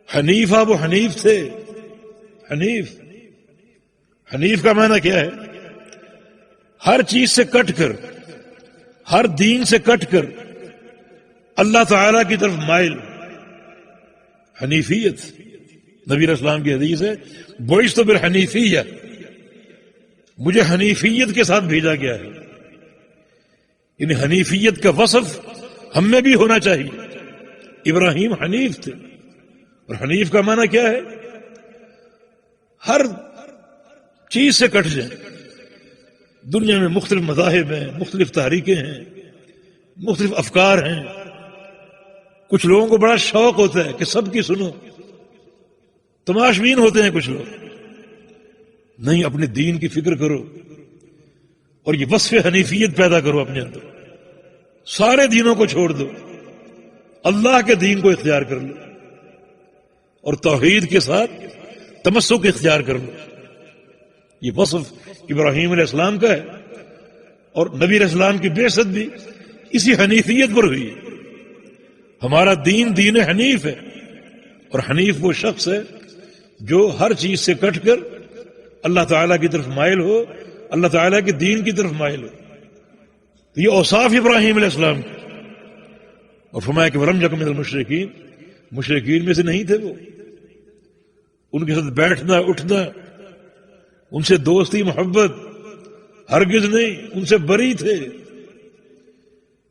حنیفہ وہ حنیف تھے. حنیف کا معنی کیا ہے؟ ہر چیز سے کٹ کر، ہر دین سے کٹ کر اللہ تعالی کی طرف مائل. حنیفیت، نبی علیہ السلام کی حدیث ہے، بعثت بالحنیفیہ، مجھے حنیفیت کے ساتھ بھیجا گیا ہے. یعنی حنیفیت کا وصف ہم میں بھی ہونا چاہیے. ابراہیم حنیف تھے. اور حنیف کا معنی کیا ہے؟ ہر چیز سے کٹ جائیں. دنیا میں مختلف مذاہب ہیں، مختلف تحریکیں ہیں، مختلف افکار ہیں. کچھ لوگوں کو بڑا شوق ہوتا ہے کہ سب کی سنو، تماشبین ہوتے ہیں کچھ لوگ. نہیں، اپنے دین کی فکر کرو اور یہ وصف حنیفیت پیدا کرو اپنے اندر. سارے دینوں کو چھوڑ دو، اللہ کے دین کو اختیار کر لو اور توحید کے ساتھ تمسک اختیار کر لو. یہ وصف ابراہیم علیہ السلام کا ہے اور نبی علیہ السلام کی بعثت بھی اسی حنیفیت پر ہوئی. ہمارا دین دین حنیف ہے. اور حنیف وہ شخص ہے جو ہر چیز سے کٹ کر اللہ تعالیٰ کی طرف مائل ہو، اللہ تعالیٰ کے دین کی طرف مائل ہو. یہ اوصاف ابراہیم علیہ السلام کے. اور فرمایا کہ ولم یکن من المشرکین، مشرکین میں سے نہیں تھے وہ. ان کے ساتھ بیٹھنا اٹھنا، ان سے دوستی محبت ہرگز نہیں، ان سے بری تھے.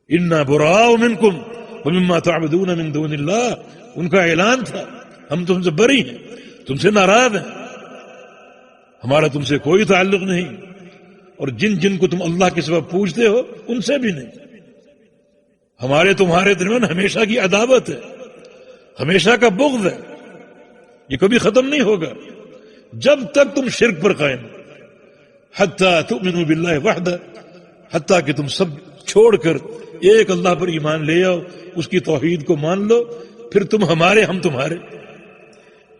انا براء منکم ومما تعبدون من دون اللہ، ان کا اعلان تھا ہم تم سے بری ہیں، تم سے ناراض ہیں، ہمارا تم سے کوئی تعلق نہیں، اور جن جن کو تم اللہ کے سوا پوجتے ہو ان سے بھی نہیں. ہمارے تمہارے درمیان ہمیشہ کی عداوت ہے، ہمیشہ کا بغض ہے، یہ کبھی ختم نہیں ہوگا جب تک تم شرک پر قائم ہو. حتی تؤمنوا باللہ وحدہ، حتیٰ کہ تم سب چھوڑ کر ایک اللہ پر ایمان لے آؤ، اس کی توحید کو مان لو، پھر تم ہمارے ہم تمہارے.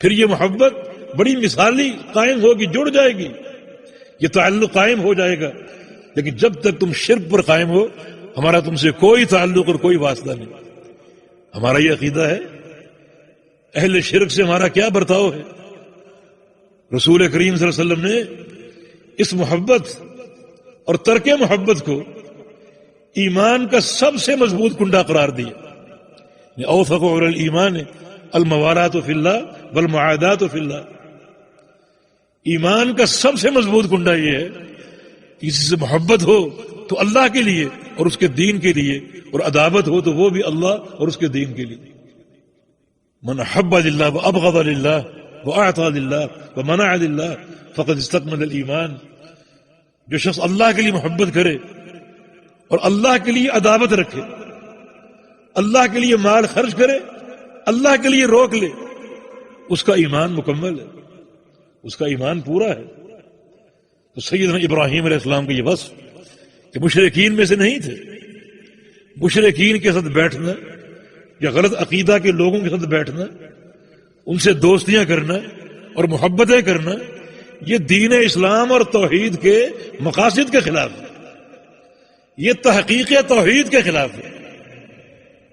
پھر یہ محبت بڑی مثالی قائم ہوگی، جڑ جائے گی، یہ تعلق قائم ہو جائے گا. لیکن جب تک تم شرک پر قائم ہو ہمارا تم سے کوئی تعلق اور کوئی واسطہ نہیں. ہمارا یہ عقیدہ ہے. اہل شرک سے ہمارا کیا برتاؤ ہے؟ رسول کریم صلی اللہ علیہ وسلم نے اس محبت اور ترک محبت کو ایمان کا سب سے مضبوط کنڈا قرار دیا. اوثق علی الایمان الموالات فی اللہ والمعادات فی اللہ. ایمان کا سب سے مضبوط کنڈا یہ ہے کہ کسی سے محبت ہو تو اللہ کے لیے اور اس کے دین کے لیے، اور عداوت ہو تو وہ بھی اللہ اور اس کے دین کے لیے. من احب للہ وابغض للہ واعطى للہ ومنع للہ فقد استكمل الایمان. جو شخص اللہ کے لیے محبت کرے اور اللہ کے لیے عداوت رکھے، اللہ کے لیے مال خرچ کرے، اللہ کے لیے روک لے، اس کا ایمان مکمل ہے، اس کا ایمان پورا ہے. تو سیدنا ابراہیم علیہ السلام کا یہ وصف کہ مشرکین میں سے نہیں تھے. مشرکین کے ساتھ بیٹھنا یا غلط عقیدہ کے لوگوں کے ساتھ بیٹھنا، ان سے دوستیاں کرنا اور محبتیں کرنا، یہ دین اسلام اور توحید کے مقاصد کے خلاف ہے، یہ تحقیق توحید کے خلاف ہے.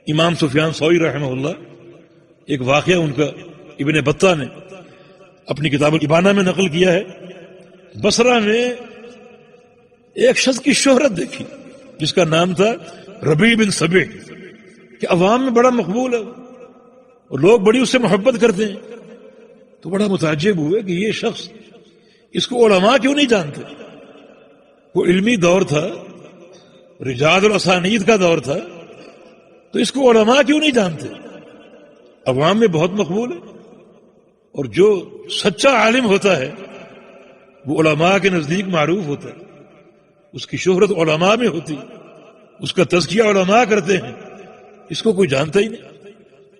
امام سفیان ثوری رحمہ اللہ، ایک واقعہ ان کا ابن بطہ نے اپنی کتاب الابانہ میں نقل کیا ہے. بصرہ میں ایک شخص کی شہرت دیکھی جس کا نام تھا ربیع بن سبع، کہ عوام میں بڑا مقبول ہے اور لوگ بڑی اس سے محبت کرتے ہیں. تو بڑا متعجب ہوئے کہ یہ شخص، اس کو علماء کیوں نہیں جانتے؟ وہ علمی دور تھا، رجال الاسانید کا دور تھا، تو اس کو علماء کیوں نہیں جانتے؟ عوام میں بہت مقبول ہے، اور جو سچا عالم ہوتا ہے وہ علماء کے نزدیک معروف ہوتا ہے، اس کی شہرت علماء میں ہوتی، اس کا تزکیہ علماء کرتے ہیں، اس کو کوئی جانتا ہی نہیں.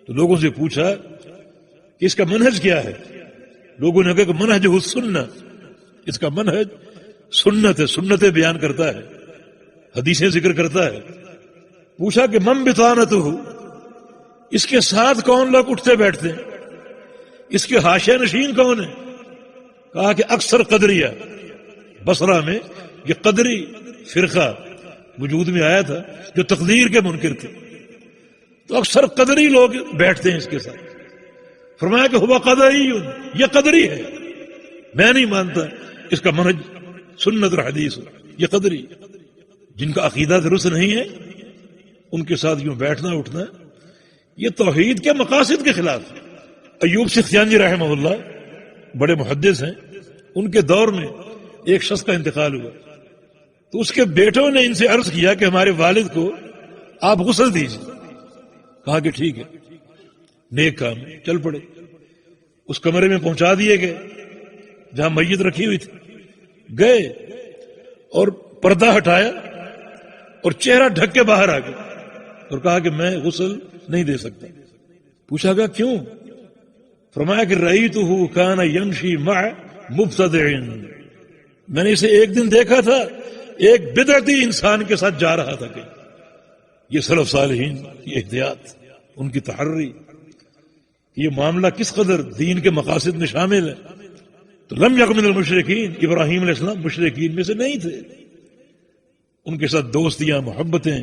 تو لوگوں سے پوچھا کہ اس کا منہج کیا ہے؟ لوگوں نے کہا کہ منہج السنہ، اس کا منہج سنت ہے، سنتیں بیان کرتا ہے، حدیثیں ذکر کرتا ہے. پوچھا کہ من بطانتہ، اس کے ساتھ کون لوگ اٹھتے بیٹھتے ہیں، اس کے حاشیہ نشین کون ہیں؟ کہا کہ اکثر قدریہ. بصرہ میں یہ قدری فرقہ وجود میں آیا تھا جو تقدیر کے منکر تھے، تو اکثر قدری لوگ بیٹھتے ہیں اس کے ساتھ. فرمایا کہ ہوا قدری، یہ قدری ہے، میں نہیں مانتا اس کا منہج سنت اور حدیث، یہ قدری، جن کا عقیدہ درست نہیں ہے ان کے ساتھ یوں بیٹھنا اٹھنا یہ توحید کے مقاصد کے خلاف ہے۔ ایوب سختیانی رحمہ اللہ بڑے محدث ہیں، ان کے دور میں ایک شخص کا انتقال ہوا تو اس کے بیٹوں نے ان سے عرض کیا کہ ہمارے والد کو آپ غسل دیجیے، کہا کہ ٹھیک ہے، نیک کام، چل پڑے۔ اس کمرے میں پہنچا دیے گئے جہاں میت رکھی ہوئی تھی، گئے اور پردہ ہٹایا اور چہرہ ڈھک کے باہر آ گئے اور کہا کہ میں غسل نہیں دے سکتا۔ پوچھا گیا کیوں؟ فرمایا کہ رأیتہ کان یمشی مع مبتدع، میں نے اسے ایک دن دیکھا تھا ایک بدعتی انسان کے ساتھ جا رہا تھا کہ یہ سلف صالحین کی احتیاط، ان کی تحری، یہ معاملہ کس قدر دین کے مقاصد میں شامل ہے۔ تو لم یکن من المشرکین، ابراہیم علیہ السلام مشرکین میں سے نہیں تھے، ان کے ساتھ دوستیاں، محبتیں،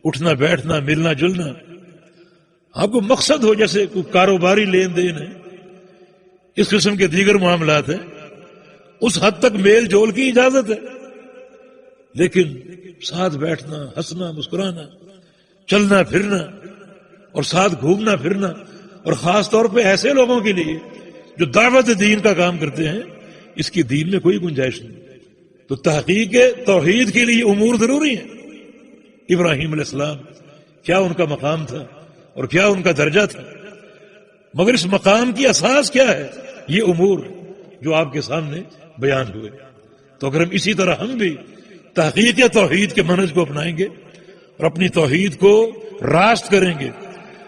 اٹھنا بیٹھنا، ملنا جلنا۔ آپ کو مقصد ہو جیسے کوئی کاروباری لین دین ہے، اس قسم کے دیگر معاملات ہیں، اس حد تک میل جول کی اجازت ہے، لیکن ساتھ بیٹھنا، ہنسنا، مسکرانا، چلنا پھرنا اور ساتھ گھومنا پھرنا، اور خاص طور پہ ایسے لوگوں کے لیے جو دعوت دین کا کام کرتے ہیں، اس کی دین میں کوئی گنجائش نہیں۔ تو تحقیق توحید کے لیے امور ضروری ہیں۔ ابراہیم علیہ السلام کیا ان کا مقام تھا اور کیا ان کا درجہ تھا، مگر اس مقام کی اساس کیا ہے؟ یہ امور جو آپ کے سامنے بیان ہوئے۔ تو اگر ہم اسی طرح ہم بھی تحقیق توحید کے منہج کو اپنائیں گے اور اپنی توحید کو راست کریں گے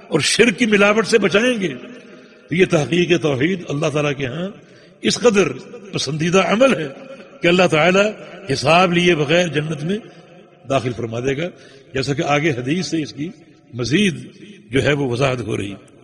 اور شرک کی ملاوٹ سے بچائیں گے تو یہ تحقیق توحید اللہ تعالیٰ کے ہاں اس قدر پسندیدہ عمل ہے کہ اللہ تعالیٰ حساب لیے بغیر جنت میں داخل فرما دے گا، جیسا کہ آگے حدیث سے اس کی مزید جو ہے وہ وضاحت ہو رہی ہے۔